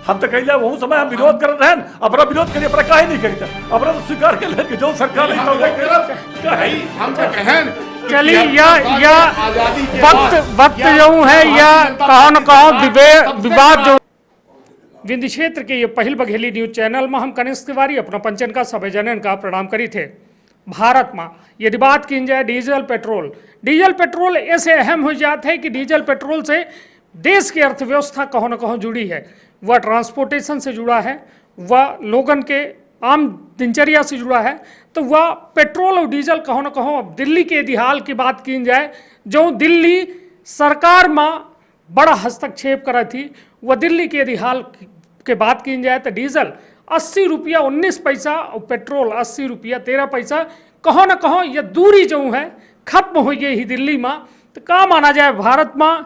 हम तो कहले वह समय हम विरोध कर रहे हैं, अपना विरोध करिए, अपना काहे नहीं करते, अपना तो स्वीकार कर ले जो सरकार नहीं तो हम तो कहें चलिए या वक्त जो है या कहो न कहो विवाद जो विंध्य क्षेत्र के ये पहल बघेली न्यूज चैनल में हम कनिष्ठ तिवारी अपना पंचन का सभी जनन का प्रणाम करी थे। भारत में यदि बात की जाए डीजल पेट्रोल ऐसे अहम हो जाते हैं कि डीजल पेट्रोल से देश की अर्थव्यवस्था कहो न कहो जुड़ी है, वह ट्रांसपोर्टेशन से जुड़ा है, वह लोगन के आम दिनचर्या से जुड़ा है। तो वह पेट्रोल और डीजल कहो न कहो अब दिल्ली के यदि हाल की बात की जाए, जो दिल्ली सरकार में बड़ा हस्तक्षेप करा थी, वह दिल्ली के यदि हाल के बात की जाए तो डीजल 80 रुपया 19 पैसा और पेट्रोल 80 रुपया 13 पैसा कहो न कहो यह दूरी जो है खत्म हो गई ही दिल्ली में। तो क्या माना जाए भारत में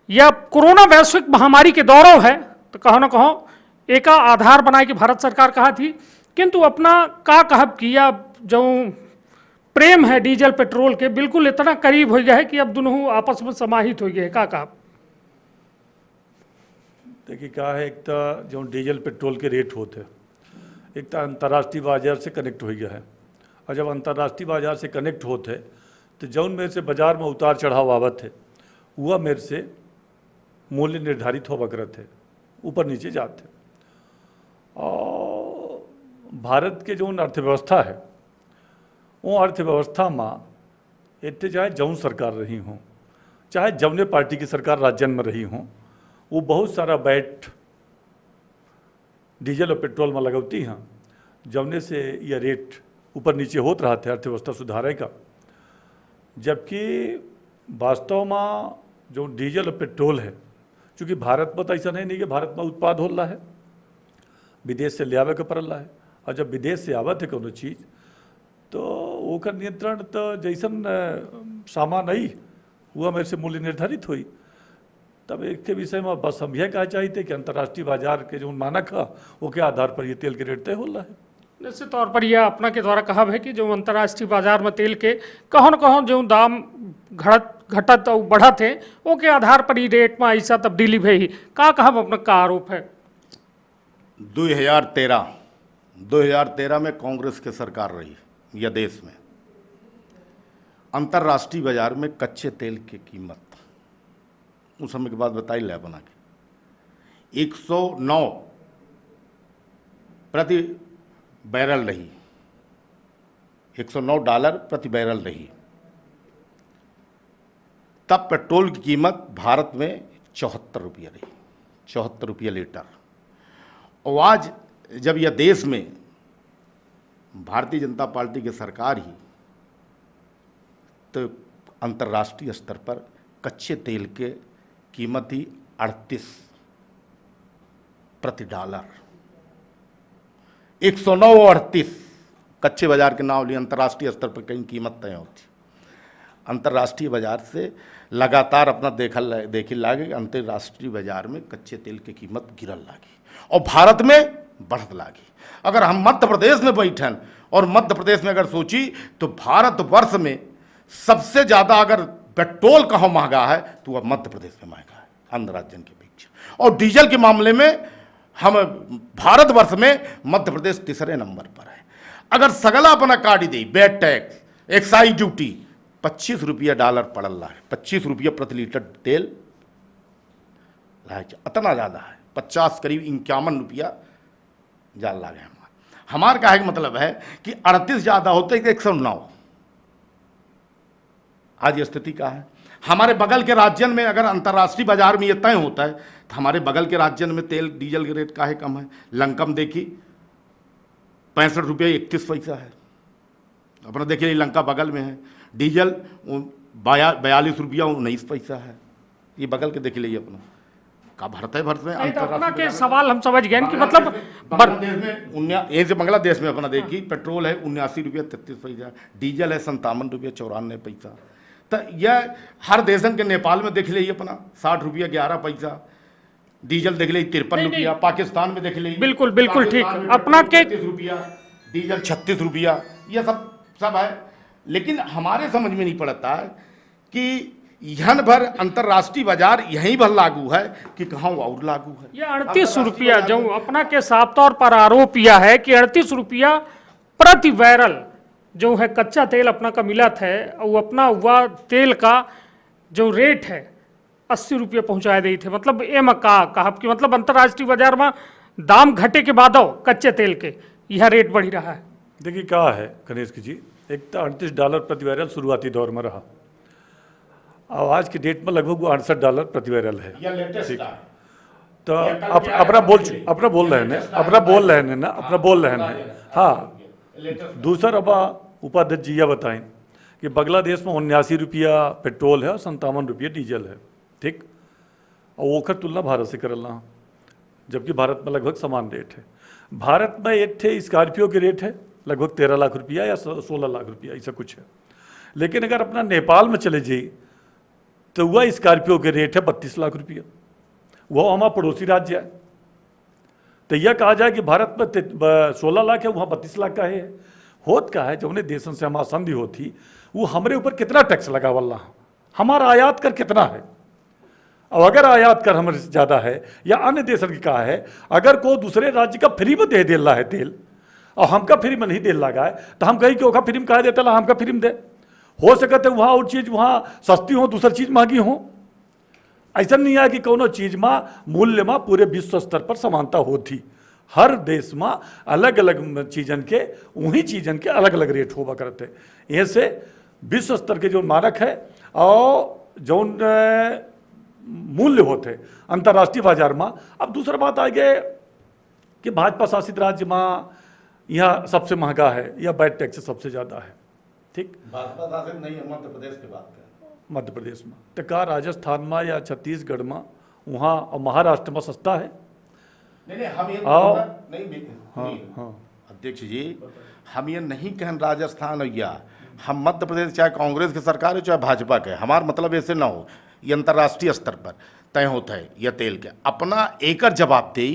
यह कोरोना वैश्विक महामारी के दौरों है, तो कहो न कहो एक आधार बनाए कि भारत सरकार कहा थी, किंतु अपना का कहब किया जो प्रेम है डीजल पेट्रोल के बिल्कुल इतना करीब हो गया है कि अब दोनों आपस में समाहित हो गए है। का कहब देखिए क्या है, एक तो जो डीजल पेट्रोल के रेट होते, एक तो अंतर्राष्ट्रीय बाजार से कनेक्ट हो गया है, और जब अंतर्राष्ट्रीय बाजार से कनेक्ट होते तो जौन मेरे से बाजार में उतार चढ़ाव आवत है वह मेरे से मूल्य निर्धारित होवा करते थे, ऊपर नीचे जाते। और भारत के जो अर्थव्यवस्था है वो अर्थव्यवस्था में इतने चाहे जौन सरकार रही हों, चाहे जौने पार्टी की सरकार राज्य में रही हों, वो बहुत सारा बैट डीजल और पेट्रोल में लगौती हैं, जौने से यह रेट ऊपर नीचे होत रहा था अर्थव्यवस्था सुधारे का। जबकि वास्तव में जो डीजल और पेट्रोल है, चूँकि भारत में तो ऐसा नहीं कि भारत में उत्पाद हो रहा है, विदेश से ले आवे के पड़ रहा है, और जब विदेश से आवत है कोनो चीज़ तो ओकर नियंत्रण तो जैसन सामान आई हुआ मेरे से मूल्य निर्धारित हुई। तब एक के विषय में बस हम यह कहा चाहिए कि अंतर्राष्ट्रीय बाजार के जो मानक है वो के आधार पर ये तेल के रेट तय हो रहा है। निश्चित तौर पर यह अपना के द्वारा कहा है कि जो अंतर्राष्ट्रीय बाजार में तेल के कहो न कहो जो दाम घटत और बढ़त है वो के आधार पर ही रेट में ऐसा तब्दीली भई। का कहब अपना का आरोप है? 2013 में कांग्रेस की सरकार रही यह देश में। अंतर्राष्ट्रीय बाजार में कच्चे तेल की कीमत उस समय के बाद बताई ले बना के 109 प्रति बैरल रही, $109 प्रति बैरल रही। तब पेट्रोल की कीमत भारत में 74 रुपया रही, 74 रुपया लीटर। और आज जब यह देश में भारतीय जनता पार्टी की सरकार ही, तो अंतर्राष्ट्रीय स्तर पर कच्चे तेल के कीमत ही 38 प्रति डॉलर, 109 और 38 कच्चे बाजार के नाम लिए अंतर्राष्ट्रीय स्तर पर कहीं कीमत तय होती। अंतर्राष्ट्रीय बाजार से लगातार अपना देखी लागे, अंतर्राष्ट्रीय बाजार में कच्चे तेल की कीमत गिरल लागी और भारत में बढ़त लागी। अगर हम मध्य प्रदेश में बैठन और मध्य प्रदेश में अगर सोची तो भारतवर्ष में सबसे ज़्यादा अगर पेट्रोल कहाँ महंगा है तो वह मध्य प्रदेश में महंगा है अन्य राज्यों के बीच। और डीजल के मामले में हम भारतवर्ष में मध्य प्रदेश तीसरे नंबर पर है। अगर सगला अपना काट दे, वेट टैक्स, एक्साइज ड्यूटी, 25 रुपया डॉलर पड़ रहा है, 25 रुपया प्रति लीटर तेल इतना ज़्यादा है, 50 करीब 51 रुपया जाल लागे। हमारे कहे का मतलब है कि 38 ज़्यादा होते 109। आज ये स्थिति का है। हमारे बगल के राज्यों में अगर अंतर्राष्ट्रीय बाजार में ये तय होता है तो हमारे बगल के राज्यों में तेल डीजल के रेट काहे कम है। लंकम देखी 65 रुपये 31 पैसा है, अपना देखिए लंका बगल में है। डीजल 42 रुपया 19 पैसा है, ये बगल के देख लीजिए अपना का भरते अपना के सवाल हम समझ गए कि मतलब बांग्लादेश में यहीं से बांग्लादेश में अपना देखिए पेट्रोल है 79 रुपया 33 पैसा, डीजल है 57 रुपया 94 पैसा। तो यह हर देशन के नेपाल में देख लीजिए अपना 60 रुपया 11 पैसा, डीजल देख लीजिए 53 रुपया, पाकिस्तान में देख लीजिए बिल्कुल बिल्कुल ठीक अपना के 33 रुपया, डीजल 36 रुपया, यह सब है। लेकिन हमारे समझ में नहीं पड़ता है कि यहन भर अंतर्राष्ट्रीय बाजार यहीं भर लागू है कि कहाँ और लागू है। ये 38 रुपया जो अपना के साफ तौर पर आरोप यह है कि 38 रुपया प्रति बैरल जो है कच्चा तेल अपना का मिला है, और अपना हुआ तेल का जो रेट है 80 रुपये पहुँचा दी थे। मतलब एम कहा कि मतलब अंतर्राष्ट्रीय बाजार में दाम घटे के बाद कच्चे तेल के यह रेट बढ़ी रहा है। देखिए क्या है गणेश जी, एक तो $38 प्रति बैरल शुरुआती दौर में रहा, और आज की डेट में लगभग वो $68 प्रति बैरल है। यह लेटेस्ट ठीक। है। तो अपना बोल रहे हैं ना। हाँ, दूसरा अब उपाध्यक्ष जी यह बताएं कि बांग्लादेश में 79 रुपया पेट्रोल है और 57 रुपया डीजल है, ठीक, और ओखर तुलना भारत से करल, जबकि भारत में लगभग समान रेट है। भारत में एक थे स्कॉर्पियो के रेट है लगभग 13 लाख रुपया या 16 लाख रुपया ऐसा कुछ है। लेकिन अगर अपना नेपाल में चले जाइए तो वह स्कॉर्पियो के रेट है 32 लाख रुपया, वह हमारा पड़ोसी राज्य है। तो यह कहा जाए कि भारत में 16 लाख है, वहाँ 32 लाख का है। होत का है जब उन्हें देशन से हमारा संधि होती वो हमारे ऊपर कितना टैक्स लगा वाला, हमारा आयात कर कितना है, और अगर आयात कर हमारे से ज़्यादा है या अन्य देशन की कहा है, अगर कोई दूसरे राज्य का फ्री में दे रहा है तेल और हमका फ्री में नहीं दे लगा है तो हम कहीं क्यों फ्री में कहा देता ला हमका फ्री में दे। हो सकते वहाँ और चीज़ वहाँ सस्ती हो, दूसरी चीज़ महंगी हो। ऐसा नहीं है कि कोनो चीज़ में मूल्य में पूरे विश्व स्तर पर समानता होती। हर देश में अलग अलग चीज़न के वही चीज़न के अलग अलग रेट होगा करते। ऐसे विश्व स्तर के जो मानक है और जो मूल्य होते अंतर्राष्ट्रीय बाजार में। अब दूसरा बात आ गया कि भाजपा शासित राज्य में यहाँ सबसे महंगा है या वैट टैक्स सबसे ज़्यादा है, ठीक। भाजपा शासित नहीं है, मध्य प्रदेश की बात करें। मध्य प्रदेश में तो क्या राजस्थान में या छत्तीसगढ़ में वहाँ और महाराष्ट्र में सस्ता है? नहीं हम ये हाँ। अध्यक्ष जी, हम ये नहीं कहें राजस्थान या हम मध्य प्रदेश, चाहे कांग्रेस की सरकार है चाहे भाजपा के, हमारा मतलब ऐसे ना हो। ये अंतर्राष्ट्रीय स्तर पर तय होता है यह तेल के अपना एकर जवाब दे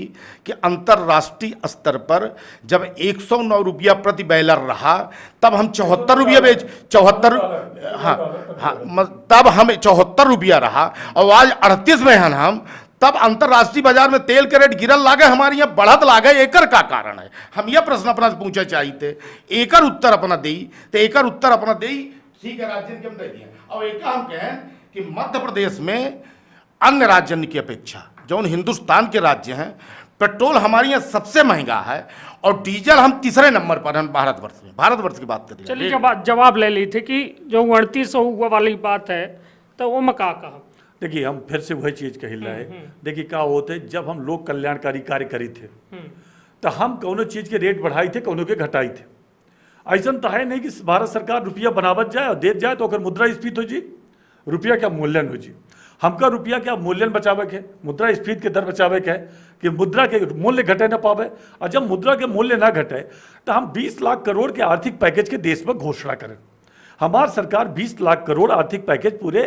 कि अंतर्राष्ट्रीय स्तर पर जब 109 रुपया प्रति बैरल रहा तब हम 74 रुपया बेच 74 तब हम 74 रुपया रहा और आज 38 में हैं हम, तब अंतर्राष्ट्रीय बाजार में तेल के रेट गिरल लागे, हमारे यहाँ बढ़त लागे। एकर का कारण है, हम यह प्रश्न अपना पूछे चाहिए। एकर उत्तर अपना दे तो एकर उत्तर अपना दे, ठीक है, राज्य के हम दे दिए। और एक हम कहें कि मध्य प्रदेश में अन्य राज्यों की अपेक्षा जो हिंदुस्तान के राज्य हैं, पेट्रोल हमारे यहाँ सबसे महंगा है और डीजल हम तीसरे नंबर पर हैं भारतवर्ष में। भारतवर्ष की बात करिए। चलिए जवाब ले ली थी कि जो 3800 वाली बात है तो वो मैं कहा। देखिए हम फिर से वही चीज़ कही है। देखिए क्या होते जब हम लोग कल्याणकारी कार्य करी थे तो हम कोनो चीज़ के रेट बढ़ाई थे, कोनो के घटाई थे। ऐसा तो है नहीं कि भारत सरकार रुपया बनावत जाए और दे जाए तो अगर मुद्रास्फीति हो जी, रुपया क्या मूल्यन हो जी। हमका रुपया क्या मूल्यन बचावे के, मुद्रास्फीति के दर बचावे के है कि मुद्रा के मूल्य घटे ना पावे। और जब मुद्रा के मूल्य ना घटे तो हम 20 लाख करोड़ के आर्थिक पैकेज के देश में घोषणा करें। हमारी सरकार 20 लाख करोड़ आर्थिक पैकेज पूरे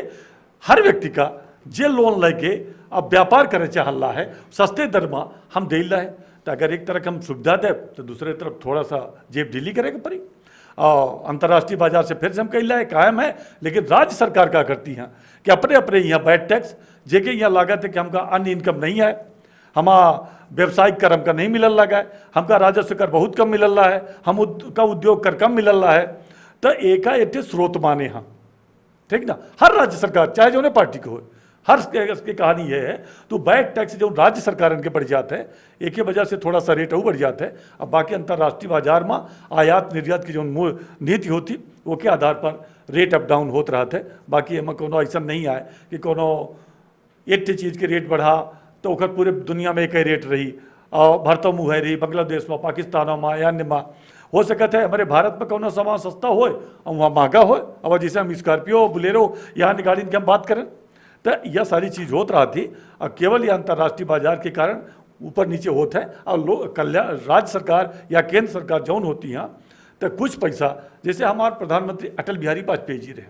हर व्यक्ति का जे लोन लेके अब व्यापार करे चाहला है सस्ते दर में हम दे है। तो अगर एक तरफ हम सुविधा दे तो दूसरे तरफ थोड़ा सा जेब ढीली करेगा पड़ी। और अंतर्राष्ट्रीय बाजार से फिर से हम कही कायम है, लेकिन राज्य सरकार क्या करती हैं कि अपने अपने यहाँ वैट टैक्स जेके यहाँ लागत है कि हमका अन्य इनकम नहीं है, हमारा व्यवसायिक कर हमका नहीं मिलल लगा है, हमका राजस्व कर बहुत कम मिलल रहा है, हम का उद्योग कर कम मिलल रहा है। तो एक स्रोत माने हम, ठीक ना, हर राज्य सरकार चाहे जो पार्टी को हो, हर की कहानी ये है। तो वैट टैक्स जो राज्य सरकार इनके बढ़ जाते हैं, एक ही वजह से थोड़ा सा रेट वो बढ़ जाता है। अब बाकी अंतर्राष्ट्रीय बाजार में आयात निर्यात की जो नीति होती वो के आधार पर रेट अप डाउन होते रहते। बाकी हमें कोनो ऐसा नहीं आए कि कोनो एक चीज़ के रेट बढ़ा तो ओकर पूरे दुनिया में एक ही रेट रही और भारतों में है रही, बांग्लादेश में, पाकिस्तान में या अन्य में। हो सकता है हमारे भारत में कोनो सामान सस्ता हो और वहाँ महंगा हो। अब जैसे हम स्कॉर्पियो, बुलेरो या अन्य गाड़ी की हम बात करें तो यह सारी चीज़ होत रहा थी। और केवल ये अंतर्राष्ट्रीय बाजार के कारण ऊपर नीचे होता है। और लोग कल्याण राज्य सरकार या केंद्र सरकार जौन होती हैं तो कुछ पैसा, जैसे हमारे प्रधानमंत्री अटल बिहारी वाजपेयी जी रहे,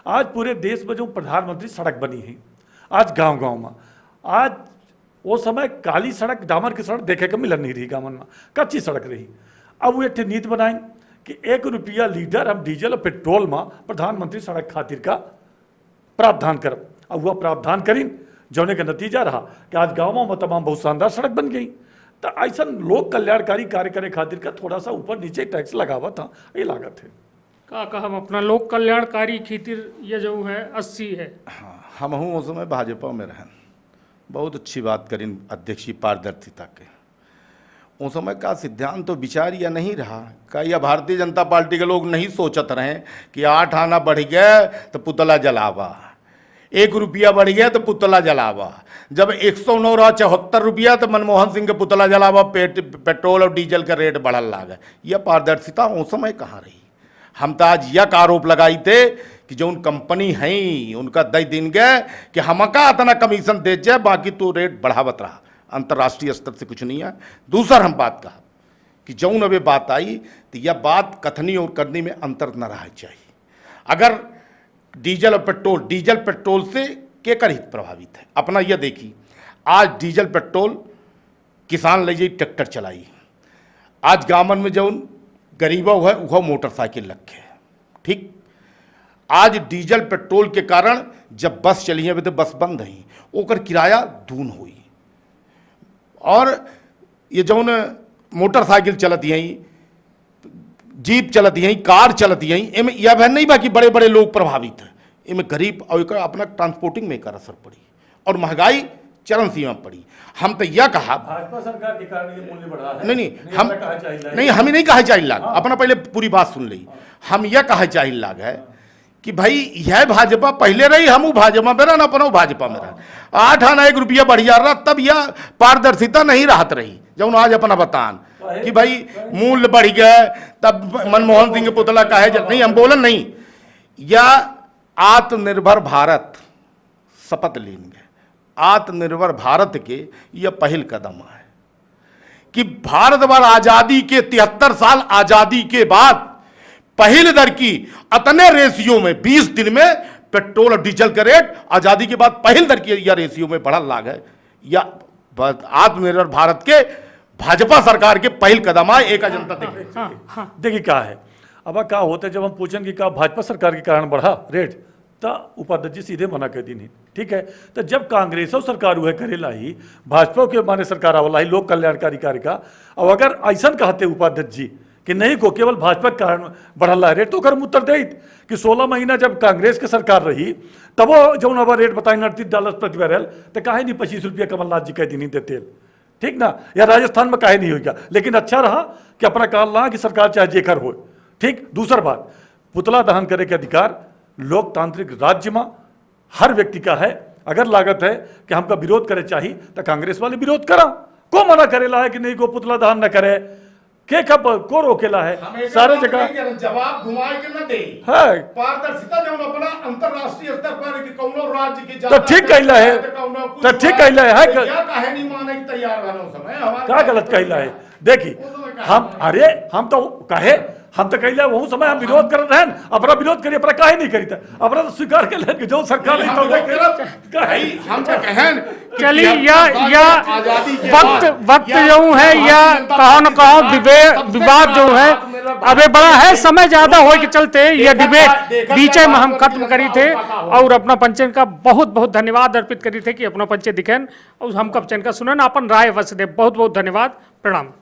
आज पूरे देश में जो प्रधानमंत्री सड़क बनी है, आज गांव-गांव में, आज वो समय काली सड़क, डामर की सड़क देखे को मिल नहीं रही, गाँव में कच्ची सड़क रही। अब वो एक नीति बनाई कि 1 रुपया लीटर हम डीजल और पेट्रोल में प्रधानमंत्री सड़क खातिर का प्रावधान करब। अब वह प्रावधान करीन जौने का नतीजा रहा कि आज गाँवों में तमाम बहुत शानदार सड़क बन गई। तो ऐसा लोक कल्याणकारी कार्य करे खातिर का थोड़ा सा ऊपर नीचे टैक्स लगावा था, ये लागत है। का हम अपना लोक कल्याणकारी खातिर ये जो है 80 है। हाँ, हम हूँ उस समय भाजपा में रहन, बहुत अच्छी बात करीन अध्यक्ष की पारदर्शिता के। उस समय का सिद्धांत तो विचार या नहीं रहा का, या भारतीय जनता पार्टी के लोग नहीं सोचत रहे कि 8 आना बढ़ गया तो पुतला जलावा, 1 रुपया बढ़ गया तो पुतला जलावा। जब 109 रहा 74 रुपया तो मनमोहन सिंह के पुतला जलावा, पेट्रोल और डीजल का रेट बढ़ल लागा। यह पारदर्शिता उस समय कहाँ रही। हम तो आज यह आरोप लगाई थे कि जो उन कंपनी हैं उनका दई दिन गए कि हमका इतना कमीशन दे जाए, बाकी तो रेट बढ़ावत रहा। अंतर्राष्ट्रीय स्तर से कुछ नहीं है। दूसरा हम बात कहा कि जौन अबे बात आई तो यह बात कथनी और करनी में अंतर न रहा चाहिए। अगर डीजल पेट्रोल से केकर हित प्रभावित है, अपना यह देखी। आज डीजल पेट्रोल किसान ले जाई ट्रैक्टर चलाई, आज गामन में जौन गरीबा है वह मोटरसाइकिल रखे, ठीक। आज डीजल पेट्रोल के कारण जब बस चली है तो बस बंद है, ओकर किराया दून हुई। और ये जौन मोटरसाइकिल चलती हैं, जीप चलती हैं, कार चलती हैं, इनमें यह बहन नहीं बाकी बड़े बड़े लोग प्रभावित हैं। इनमें गरीब और अपना ट्रांसपोर्टिंग में एकर असर पड़ी और महंगाई चरम सीमा पड़ी। हम तो यह कहा भाजपा सरकार के कारण ये मूल्य बढ़ा है। नहीं हम ही नहीं कहा चाहिए लाग, अपना पहले पूरी बात सुन ली। हम यह कहा चाहिए लाग है कि भाई यह भाजपा पहले रही, हम भाजपा में रहना, अपना भाजपा में रहा। 8 आना 1 रुपया बढ़ जा रहा, तब यह पारदर्शिता नहीं रहत रही। जब आज अपना बतान कि भाई मूल्य बढ़ गया, तब मनमोहन सिंह के पुतला कहे नहीं, हम बोलन नहीं। या आत्मनिर्भर भारत शपथ लेंगे, आत्मनिर्भर भारत के यह पहल कदम है कि भारत भर आजादी के 73 साल आजादी के बाद पहल दर की अतने रेशियो में 20 दिन में पेट्रोल और डीजल का रेट आजादी के बाद पहल दर की यह रेशियो में बढ़ा लाग है। या आत्मनिर्भर भारत के भाजपा सरकार के पहल कदम है। एक जनता देखिए क्या है। अब क्या होता है जब हम पूछें कि क्या भाजपा सरकार के कारण बढ़ा रेट, तो उपाध्यक्ष जी सीधे मना कर दी नहीं, ठीक है। तो जब कांग्रेस सरकार हुए करेला ही, भाजपा के माने सरकार आवला ही लोक कल्याणकारी कार्य का, और अगर ऐसा कहते उपाध्यक्ष जी कि नहीं को केवल भाजपा के कारण बढ़ल है रेट, तो कर उत्तर दे कि 16 महीना जब कांग्रेस के सरकार रही तब वो जो अब रेट बताए $38 प्रति बैरल, तो काहे नहीं 25 रुपया कमलनाथ जी कह दी नहीं देते, ठीक ना। या राजस्थान में काहे नहीं हो गया, लेकिन अच्छा रहा कि अपना काल रहा कि सरकार चाहे जेकर हो, ठीक। दूसरा बात, पुतला दहन करे के अधिकार लोकतांत्रिक राज्य में हर व्यक्ति का है। अगर लागत है कि हमका विरोध करे चाहिए तो कांग्रेस वाले विरोध करा, को मना करेला है कि नहीं को पुतला दहन न करे, के कब को रोकेला है। सारे जगह जवाब घुमाए के न दे है पारदर्शिता जो अपना अंतरराष्ट्रीय स्तर पर कि कौनो राज्य की तो ठीक कहला है, तो ठीक कहला है क्या काहे नहीं माने के तैयार रहनो समय हमारा क्या गलत कहला है। देखी हम अरे हम तो कहे हम तो कहला वो समय हम विरोध कर रहे हैं, अपना विरोध करिए, अपना काहे नहीं करी था, अपना तो स्वीकार कर ले जो सरकार नहीं तो हम तो कहें चलिए या वक्त जो है या कहो न कहो विवाद जो है अबे बड़ा है, समय ज्यादा हो के चलते ये डिबेट बीचे में हम खत्म करी थे। और अपना पंचन का बहुत बहुत धन्यवाद अर्पित करी थे कि अपना पंचे दिखेन और हम कब चैन का सुनन अपन राय वसुदेव। बहुत बहुत धन्यवाद, प्रणाम।